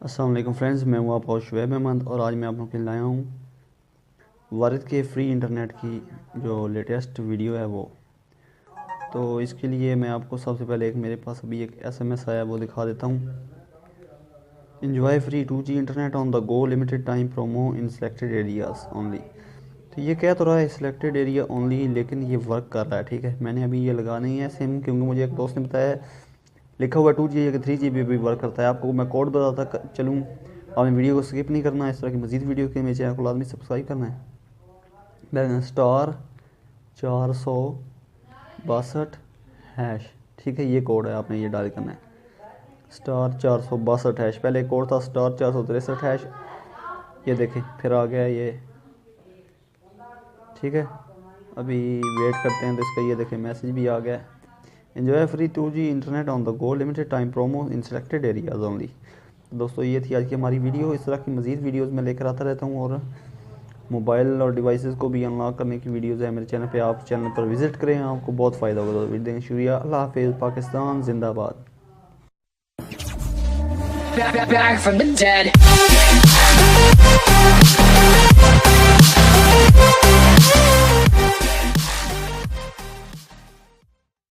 अस्सलाम वालेकुम फ्रेंड्स, मैं हूँ आपका शुएब अहमद और आज मैं आप लोगों के लिए लाया हूँ वारिद के फ्री इंटरनेट की जो लेटेस्ट वीडियो है वो। तो इसके लिए मैं आपको सबसे पहले मेरे पास अभी एक SMS आया वो दिखा देता हूँ। Enjoy free 2G internet on the go, limited time promo in selected areas only. तो ये कह तो रहा है सिलेक्टेड एरिया ओनली, लेकिन ये वर्क कर रहा है। ठीक है, मैंने अभी ये लगा नहीं है सिम, क्योंकि मुझे एक दोस्त ने बताया लिखा हुआ 2G या 3GB भी वर्क करता है। आपको मैं कोड बताता चलूँ, आपने वीडियो को स्किप नहीं करना है। इस तरह की मज़ीद वीडियो के मेरे चैनल को लाजमी सब्सक्राइब करना है। स्टार 462#। ठीक है, ये कोड है, आपने ये डायल करना है स्टार 462#। पहले कोड था स्टार 463#। ये देखें फिर आ गया ये। ठीक है, अभी वेट करते हैं तो इसका ये देखें मैसेज भी आ गया। Enjoy free 2G internet on the go, limited time promo in selected areas only. दोस्तों ये थी आज की हमारी वीडियो। इस तरह की मज़ीद वीडियोस मैं लेकर आता रहता हूँ और मोबाइल और डिवाइसेस को भी अनलॉक करने की वीडियोस है मेरे चैनल पे। आप चैनल पर विज़िट करें, आपको बहुत फ़ायदा होगा। तो वीडियो देने शुक्रिया। अल्लाह हाफ़िज़। पाकिस्तान जिंदाबाद। Back from the dead.